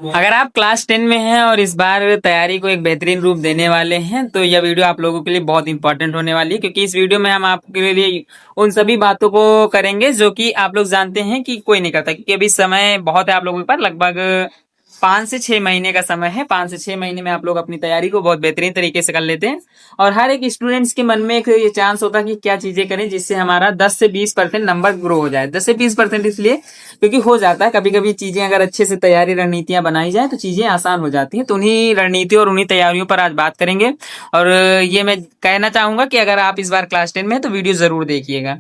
अगर आप क्लास 10 में हैं और इस बार तैयारी को एक बेहतरीन रूप देने वाले हैं तो यह वीडियो आप लोगों के लिए बहुत इंपॉर्टेंट होने वाली है, क्योंकि इस वीडियो में हम आपके लिए उन सभी बातों को करेंगे जो कि आप लोग जानते हैं कि कोई नहीं करता, क्योंकि अभी समय बहुत है आप लोगों के पास। लगभग 5 से 6 महीने का समय है। 5 से 6 महीने में आप लोग अपनी तैयारी को बहुत बेहतरीन तरीके से कर लेते हैं। और हर एक स्टूडेंट्स के मन में एक ये चांस होता है कि क्या चीजें करें जिससे हमारा 10 से 20% नंबर ग्रो हो जाए। 10 से 20% इसलिए क्योंकि हो जाता है कभी कभी चीजें अगर अच्छे से तैयारी रणनीतियां बनाई जाए तो चीजें आसान हो जाती हैं। तो उन्हीं रणनीतियों और उन्हीं तैयारियों पर आज बात करेंगे। और ये मैं कहना चाहूंगा कि अगर आप इस बार क्लास 10 में हैं तो वीडियो जरूर देखिएगा।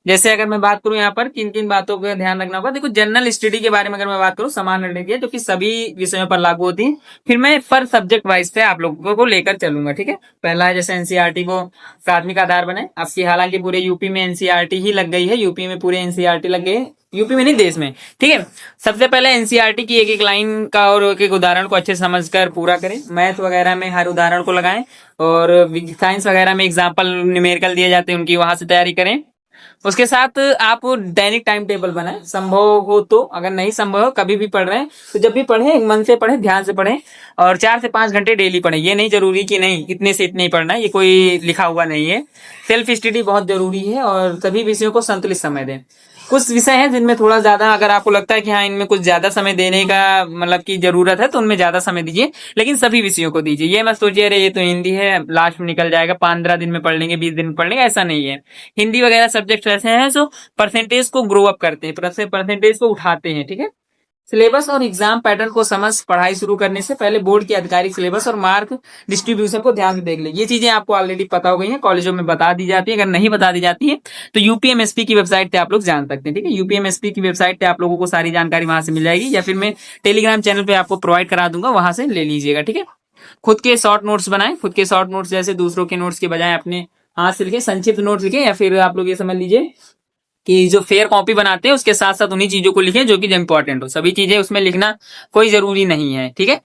जैसे अगर मैं बात करूं यहाँ पर किन किन बातों का ध्यान रखना होगा, देखो जनरल स्टडी के बारे में अगर मैं बात करूं, समान रणनीति है जो कि सभी विषयों पर लागू होती है। फिर मैं पर सब्जेक्ट वाइज से आप लोगों को लेकर चलूंगा, ठीक है। पहला है जैसे एनसीईआरटी को प्राथमिक आधार बनाए। आपकी हालांकि पूरे यूपी में एनसीईआरटी ही लग गई है, यूपी में पूरे एनसीईआरटी लग गई है, यूपी में नहीं देश में, ठीक है। सबसे पहले एनसीईआरटी की एक एक लाइन का और एक एक उदाहरण को अच्छे से समझकर पूरा करें। मैथ वगैरह में हर उदाहरण को लगाएं और साइंस वगैरह में एग्जाम्पल न्यूमेरिकल दिए जाते हैं उनकी वहां से तैयारी करें। उसके साथ आप दैनिक टाइम टेबल बनाएं, संभव हो तो। अगर नहीं संभव हो, कभी भी पढ़ रहे हैं तो जब भी पढ़ें मन से पढ़ें, ध्यान से पढ़ें। और 4 से 5 घंटे डेली पढ़ें। ये नहीं जरूरी कि नहीं इतने से इतने ही पढ़ना है, ये कोई लिखा हुआ नहीं है। सेल्फ स्टडी बहुत जरूरी है और सभी विषयों को संतुलित समय दें। कुछ विषय हैं जिनमें थोड़ा ज्यादा अगर आपको लगता है कि हाँ इनमें कुछ ज्यादा समय देने का मतलब की जरूरत है तो उनमें ज्यादा समय दीजिए, लेकिन सभी विषयों को दीजिए। ये मत सोचिए अरे ये तो हिंदी है लास्ट में निकल जाएगा, 15 दिन में पढ़ लेंगे, 20 दिन में पढ़ लेंगे, ऐसा नहीं है। हिंदी वगैरह सब्जेक्ट ऐसे हैं जो परसेंटेज को ग्रो अप करते हैं, परसेंटेज को उठाते हैं, ठीक है। सिलेबस और एग्जाम पैटर्न को समझ पढ़ाई शुरू करने से पहले बोर्ड की आधिकारिक सिलेबस और मार्क डिस्ट्रीब्यूशन को ध्यान से देख ले। ये चीजें आपको ऑलरेडी पता हो गई हैं, कॉलेजों में बता दी जाती है। अगर नहीं बता दी जाती है तो यूपीएमएसपी की वेबसाइट पे आप लोग जान सकते हैं, ठीक है। यूपीएमएसपी की वेबसाइट पे आप लोगों को सारी जानकारी वहां से मिल जाएगी, या फिर मैं टेलीग्राम चैनल पे आपको प्रोवाइड करा दूंगा, वहां से ले लीजिएगा, ठीक है। खुद के शॉर्ट नोट्स बनाएं। खुद के शॉर्ट नोट्स जैसे दूसरों के नोट्स के बजाय अपने हाथ से लिखे, संक्षिप्त नोट्स लिखे, या फिर आप लोग ये समझ लीजिए कि जो फेयर कॉपी बनाते हैं उसके साथ साथ उन्हीं चीजों को लिखें जो कि इंपॉर्टेंट हो। सभी चीजें उसमें लिखना कोई जरूरी नहीं है, ठीक है।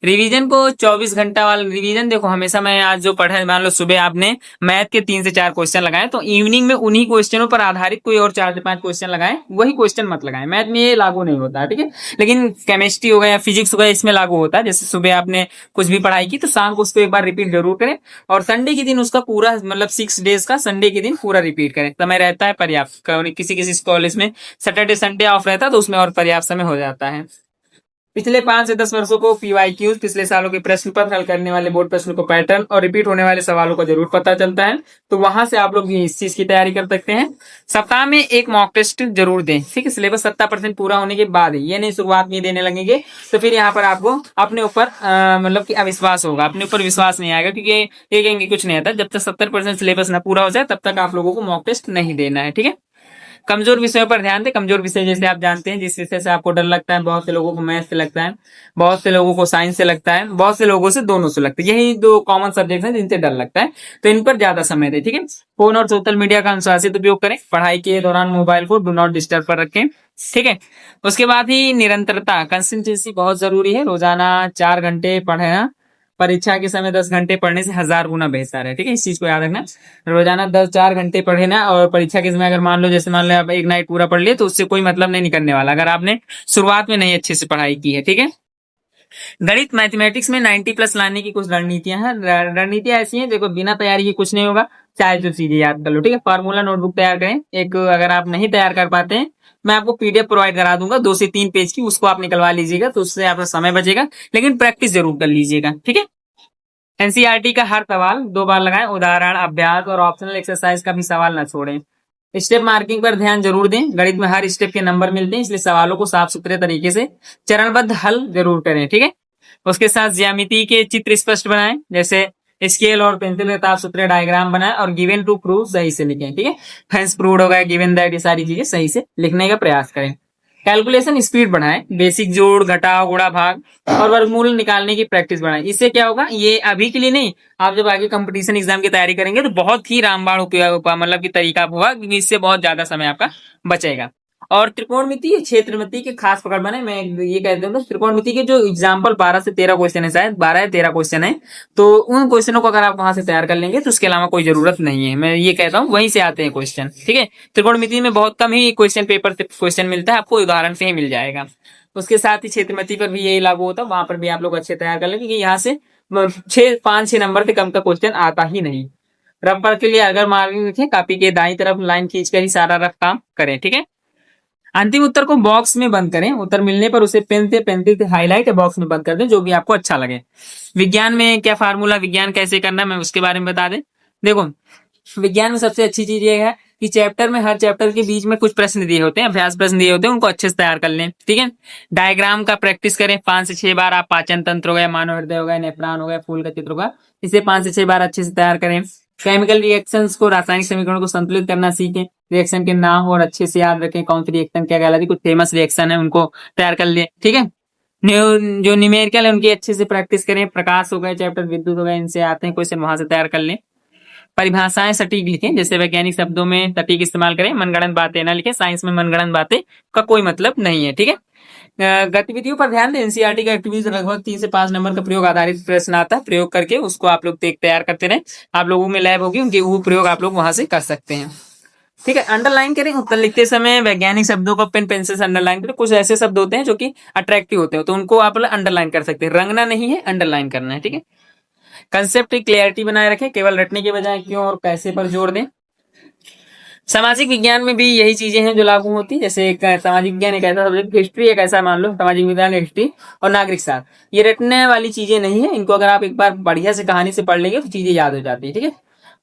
रिवीजन को 24 घंटा वाला रिवीजन, देखो हमेशा मैं आज जो पढ़ा, मान लो सुबह आपने मैथ के 3 से 4 क्वेश्चन लगाए तो इवनिंग में उन्हीं क्वेश्चनों पर आधारित कोई और 4 से 5 क्वेश्चन लगाएं। वही क्वेश्चन मत लगाएं, मैथ में ये लागू नहीं होता, ठीक है। लेकिन केमिस्ट्री हो गया या फिजिक्स हो गया इसमें लागू होता है। जैसे सुबह आपने कुछ भी पढ़ाई की तो शाम को उसको एक बार रिपीट जरूर करें, और संडे के दिन उसका पूरा मतलब 6 डेज का संडे के दिन पूरा रिपीट करें। समय रहता है पर्याप्त। किसी किसी कॉलेज में सैटरडे संडे ऑफ रहता है तो उसमें और पर्याप्त समय हो जाता है। पिछले 5 से 10 वर्षों को पीवाईक्यूज, पिछले सालों के प्रश्न पत्र हल करने वाले बोर्ड प्रश्नों को पैटर्न और रिपीट होने वाले सवालों का जरूर पता चलता है, तो वहां से आप लोग इस चीज की तैयारी कर सकते हैं। सप्ताह में एक मॉक टेस्ट जरूर दें, ठीक है। सिलेबस 70% पूरा होने के बाद ही, ये नहीं शुरुआत में देने लगेंगे तो फिर यहाँ पर आपको अपने ऊपर मतलब कि अविश्वास होगा, अपने ऊपर विश्वास नहीं आएगा, क्योंकि ये कहेंगे कुछ नहीं आता। जब तक 70% सिलेबस ना पूरा हो जाए तब तक आप लोगों को मॉक टेस्ट नहीं देना है, ठीक है। कमजोर विषयों पर ध्यान दें। कमजोर विषय जैसे आप जानते हैं जिस विषय से आपको डर लगता है, बहुत से लोगों को मैथ से लगता है, बहुत से लोगों को साइंस से लगता है, बहुत से लोगों से दोनों से लगता है। यही दो कॉमन सब्जेक्ट हैं जिनसे डर लगता है, तो इन पर ज्यादा समय दें, ठीक है। फोन और सोशल मीडिया का अनुशासित उपयोग करें। पढ़ाई के दौरान मोबाइल को डू नॉट डिस्टर्ब पर रखें, ठीक है। उसके बाद ही निरंतरता, कंसिस्टेंसी बहुत जरूरी है। रोजाना 4 घंटे पढ़ना परीक्षा के समय 10 घंटे पढ़ने से 1000 गुना बेहतर है, ठीक है। इस चीज को याद रखना। रोजाना 4 घंटे पढ़े ना, और परीक्षा के समय अगर मान लो जैसे मान लो आप एक नाइट पूरा पढ़ लिए तो उससे कोई मतलब नहीं निकलने वाला अगर आपने शुरुआत में नहीं अच्छे से पढ़ाई की है, ठीक है। गणित मैथमेटिक्स में 90+ लाने की कुछ रणनीतियां हैं। रणनीतियां ऐसी हैं, देखो बिना तैयारी के कुछ नहीं होगा, चाहे तो चीजें याद कर लो, ठीक है। फार्मूला नोटबुक तैयार करें एक। अगर आप नहीं तैयार कर पाते हैं मैं आपको पीडीएफ प्रोवाइड करा दूंगा 2 से 3 पेज की, उसको आप निकलवा लीजिएगा तो उससे आपका समय बचेगा, लेकिन प्रैक्टिस जरूर कर लीजिएगा, ठीक है। एनसीईआरटी का हर सवाल 2 बार लगाएं। उदाहरण, अभ्यास और ऑप्शनल एक्सरसाइज का भी सवाल ना छोड़ें। स्टेप मार्किंग पर ध्यान जरूर दें। गणित में हर स्टेप के नंबर मिलते हैं, इसलिए सवालों को साफ सुथरे तरीके से चरणबद्ध हल जरूर करें, ठीक है। उसके साथ ज्यामिति के चित्र स्पष्ट बनाएं, जैसे स्केल और पेंसिल के साफ सुथरे डायग्राम बनाएं, और गिवन टू प्रूव सही से लिखें, ठीक है। हेंस प्रूव्ड हो गया, गिवन दैट, ये सारी चीजें सही से लिखने का प्रयास करें। कैलकुलेशन स्पीड बढ़ाएं। बेसिक जोड़, घटाव, गुणा, भाग और वर्गमूल निकालने की प्रैक्टिस बढ़ाएं। इससे क्या होगा, ये अभी के लिए नहीं, आप जब आगे कंपटीशन एग्जाम की तैयारी करेंगे तो बहुत ही रामबाण उपयोग मतलब की तरीका होगा, क्योंकि इससे बहुत ज्यादा समय आपका बचेगा। और त्रिकोणमिति, क्षेत्रमिति के खास पकड़ बने। मैं ये कहता हूँ त्रिकोणमिति के जो एग्जाम्पल 12 से 13 क्वेश्चन है, शायद 12 या 13 क्वेश्चन है, तो उन क्वेश्चनों को अगर आप वहां से तैयार कर लेंगे तो उसके अलावा कोई जरूरत नहीं है। मैं ये कहता हूँ वहीं से आते हैं क्वेश्चन, ठीक है। त्रिकोणमिति में बहुत कम ही क्वेश्चन पेपर से क्वेश्चन मिलता है, आपको उदाहरण से ही मिल जाएगा। उसके साथ ही क्षेत्रमति पर भी यही लागू होता है, वहां पर भी आप लोग अच्छे तैयार कर लें, क्योंकि यहाँ से 5-6 नंबर से कम का क्वेश्चन आता ही नहीं। रबर के लिए अगर मार्किंग रखें, कॉपी के दाईं तरफ लाइन खींचकर ही सारा रफ काम करें, ठीक है। अंतिम उत्तर को बॉक्स में बंद करें, उत्तर मिलने पर उसे पेंसिल से हाईलाइट या बॉक्स में बंद कर दें, जो भी आपको अच्छा लगे। विज्ञान में क्या फार्मूला, विज्ञान कैसे करना है, मैं उसके बारे में बता दें। देखो, विज्ञान में सबसे अच्छी चीज ये है कि चैप्टर में, हर चैप्टर के बीच में कुछ प्रश्न दिए होते हैं, अभ्यास प्रश्न दिए होते हैं, उनको अच्छे से तैयार कर लें, ठीक है। डायग्राम का प्रैक्टिस करें 5 से 6 बार। आप पाचन तंत्र हो गया, मानव हृदय हो गया, नेफ्रॉन हो गया, फूल का चित्र होगा, इसे 5 से 6 बार अच्छे से तैयार करें। केमिकल रिएक्शंस को, रासायनिक समीकरणों को संतुलित करना सीखें। रिएक्शन के नाम और अच्छे से याद रखें, कौन सी रिएक्शन क्या कहलाती है, कुछ फेमस रिएक्शन है उनको तैयार कर ले, ठीक है। जो न्यूमेरिकल है उनकी अच्छे से प्रैक्टिस करें। प्रकाश हो गए चैप्टर, विद्युत हो गए, इनसे आते हैं क्वेश्चन, वहां से तैयार कर लें। परिभाषाएं सटीक लिखें, जैसे वैज्ञानिक शब्दों में सटीक इस्तेमाल करें, मनगढ़ंत बातें ना लिखें, साइंस में मनगढ़ंत बातें का कोई मतलब नहीं है, ठीक है। गतिविधियों पर ध्यान दें, एनसीईआरटी का एक्टिविटीज लगभग 3 से 5 नंबर का प्रयोग आधारित प्रश्न आता है, प्रयोग करके उसको आप लोग तैयार करते रहे। आप लोगों में लैब होगी, उनके वो प्रयोग आप लोग वहां से कर सकते हैं, ठीक है। अंडरलाइन करें, उत्तर लिखते समय वैज्ञानिक शब्दों को पेन पेंसिल से अंडरलाइन करें। कुछ ऐसे शब्द होते हैं जो कि अट्रैक्टिव होते हैं, तो उनको आप अंडरलाइन कर सकते हैं, रंगना नहीं है, अंडरलाइन करना है, ठीक है। कंसेप्ट की क्लियरिटी बनाए रखें, केवल रटने के बजाय क्यों और कैसे पर जोर दें। सामाजिक विज्ञान में भी यही चीजें हैं जो लागू होती है, जैसे सामाजिक विज्ञान एक ऐसा सब्जेक्ट, हिस्ट्री एक ऐसा मान लो, सामाजिक विज्ञान, हिस्ट्री और नागरिक शास्त्र, ये रटने वाली चीजें नहीं है। इनको अगर आप एक बार बढ़िया से कहानी से पढ़ लेंगे तो चीजें याद हो जाती है, ठीक है।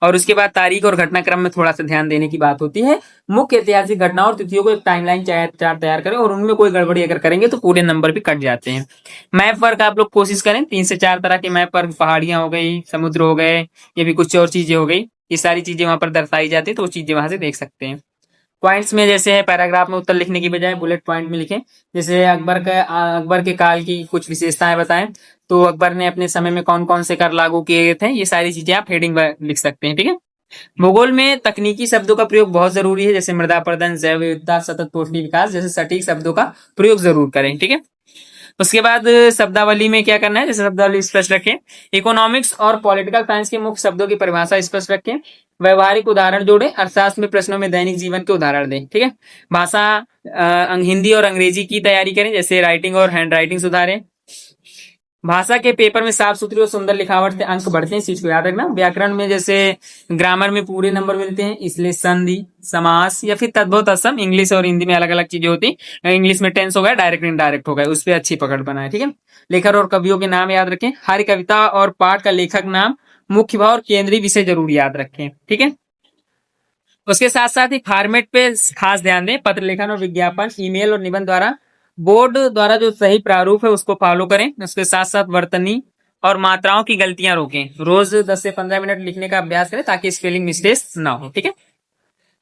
और उसके बाद तारीख और घटनाक्रम में थोड़ा सा ध्यान देने की बात होती है। मुख्य ऐतिहासिक घटनाओं और तिथियों को एक टाइमलाइन चार्ट तैयार करें, और उनमें कोई गड़बड़ी अगर करेंगे तो पूरे नंबर भी कट जाते हैं। मैप वर्क आप लोग कोशिश करें, 3 से 4 तरह के मैप पर, पहाड़ियां हो गई, समुद्र हो गए, ये भी कुछ और चीजें हो गई, ये सारी चीजें वहां पर दर्शाई जाती है, तो वो चीजें वहां से देख सकते हैं। पॉइंट्स में जैसे है, पैराग्राफ में उत्तर लिखने की बजाय बुलेट पॉइंट में लिखें। जैसे अकबर के काल की कुछ विशेषताएं बताएं, तो अकबर ने अपने समय में कौन कौन से कर लागू किए थे, ये सारी चीजें आप हेडिंग में लिख सकते हैं, ठीक है। भूगोल में तकनीकी शब्दों का प्रयोग बहुत जरूरी है, जैसे मृदा अपरदन, जैव विविधता, सतत पौष्टिक विकास जैसे सटीक शब्दों का प्रयोग जरूर करें, ठीक है। उसके बाद शब्दावली में क्या करना है, जैसे शब्दावली स्पष्ट रखें। इकोनॉमिक्स और पॉलिटिकल साइंस के मुख्य शब्दों की परिभाषा स्पष्ट रखें। व्यवहारिक उदाहरण जोड़ें, अर्थशास्त्र में प्रश्नों में दैनिक जीवन के उदाहरण दें, ठीक है। भाषा हिंदी और अंग्रेजी की तैयारी करें, जैसे राइटिंग और हैंड राइटिंग सुधारें। भाषा के पेपर में साफ सुथरी और सुंदर लिखावट से अंक बढ़ते हैं, इस चीज को याद रखना। व्याकरण में जैसे ग्रामर में पूरे नंबर मिलते हैं, इसलिए संधि, समास या फिर तद्भव तत्सम, इंग्लिश और हिंदी में अलग अलग चीजें होती है। इंग्लिश में टेंस हो गया, डायरेक्ट इनडायरेक्ट हो गया, उस पर अच्छी पकड़ बनाए, ठीक है। लेखक और कवियों के नाम याद रखें। हर कविता और पाठ का लेखक नाम, मुख्य भाव और केंद्रीय विषय जरूर याद रखें, ठीक है। उसके साथ साथ ही फॉर्मेट पे खास ध्यान दें। पत्र लेखन और विज्ञापन, ईमेल और निबंध द्वारा, बोर्ड द्वारा जो सही प्रारूप है उसको फॉलो करें। उसके साथ साथ वर्तनी और मात्राओं की गलतियां रोकें। रोज 10 से 15 मिनट लिखने का अभ्यास करें, ताकि स्पेलिंग मिस्टेक्स ना हो, ठीक है।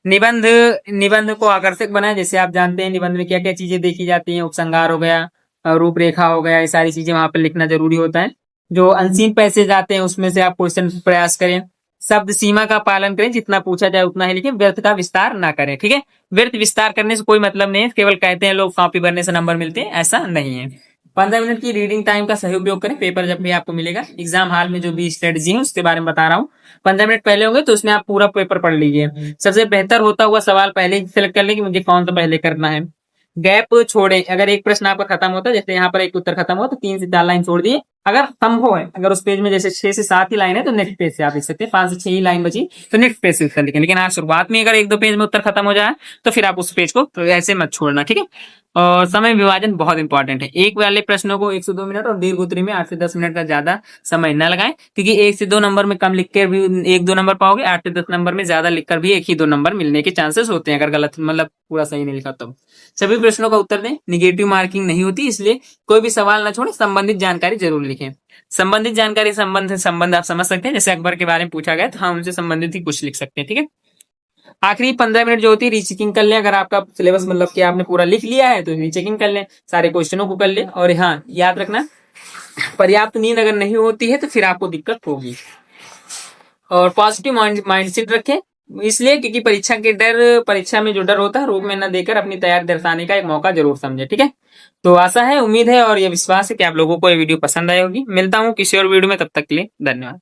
निबंध निबंध को आकर्षक बनाएं। जैसे आप जानते हैं निबंध में क्या क्या चीजें देखी जाती हैं, उपसंहार हो गया, रूपरेखा हो गया, ये सारी चीजें वहां पर लिखना जरूरी होता है। जो अनसीन पैसेज आते हैं उसमें से आप क्वेश्चन प्रयास करें। शब्द सीमा का पालन करें, जितना पूछा जाए उतना ही लिखें, व्यर्थ का विस्तार ना करें, ठीक है। व्यर्थ विस्तार करने से कोई मतलब नहीं है, केवल कहते हैं लोग कॉपी भरने से नंबर मिलते हैं, ऐसा नहीं है। 15 मिनट की रीडिंग टाइम का सही उपयोग करें। पेपर जब भी आपको मिलेगा, एग्जाम हॉल में जो भी स्ट्रेटजी है उसके बारे में बता रहा हूँ। 15 मिनट पहले होंगे तो उसमें आप पूरा पेपर पढ़ लीजिए। सबसे बेहतर होता हुआ सवाल पहले ही सिलेक्ट कर लें कि मुझे कौन सा पहले करना है। गैप छोड़े, अगर एक प्रश्न आपका खत्म होता है, जैसे यहाँ पर एक उत्तर खत्म हुआ तो 3 से 4 लाइन छोड़ दिए। अगर संभव है, अगर उस पेज में जैसे 6 से 7 ही लाइन है तो नेक्स्ट पेज से आप लिख सकते हैं। 5 से 6 ही लाइन बची तो नेक्स्ट पेज से उत्तर लिखें। लेकिन हाँ, शुरुआत में अगर 1-2 पेज में उत्तर खत्म हो जाए तो फिर आप उस पेज को तो ऐसे मत छोड़ना, ठीक है। और समय विभाजन बहुत इंपॉर्टेंट है। एक वाले प्रश्नों को 1 से 2 मिनट और दीर्घ उत्तरी में 8 से 10 मिनट का ज्यादा समय न लगाएं, क्योंकि 1 से 2 नंबर में कम लिखकर भी 1-2 नंबर पाओगे, 8 से 10 नंबर में ज्यादा लिखकर भी 1 ही 2 नंबर मिलने के चांसेस होते हैं, अगर गलत मतलब पूरा सही नहीं लिखा तो। सभी प्रश्नों का उत्तर दें, निगेटिव मार्किंग नहीं होती, इसलिए कोई भी सवाल ना छोड़े, संबंधित जानकारी जरूर लिखें। संबंधित जानकारी, संबंध आप समझ सकते हैं, जैसे अकबर के बारे में पूछा गया तो हम उनसे संबंधित ही कुछ लिख सकते हैं, ठीक है। आखिरी 15 मिनट जो होती है रीचेकिंग कर लें। अगर आपका सिलेबस मतलब कि आपने पूरा लिख लिया है तो रीचेकिंग कर लें, सारे क्वेश्चनों को कर लें। और हाँ, याद रखना, पर्याप्त नींद अगर नहीं होती है तो फिर आपको दिक्कत होगी। और पॉजिटिव माइंडसेट रखें, इसलिए क्योंकि परीक्षा में जो डर होता है रूप में न देकर अपनी तैयारी दर्शाने का एक मौका जरूर समझे, ठीक है। तो आशा है, उम्मीद है और ये विश्वास है कि आप लोगों को ये वीडियो पसंद आई होगी। मिलता हूँ किसी और वीडियो में, तब तक के लिए धन्यवाद।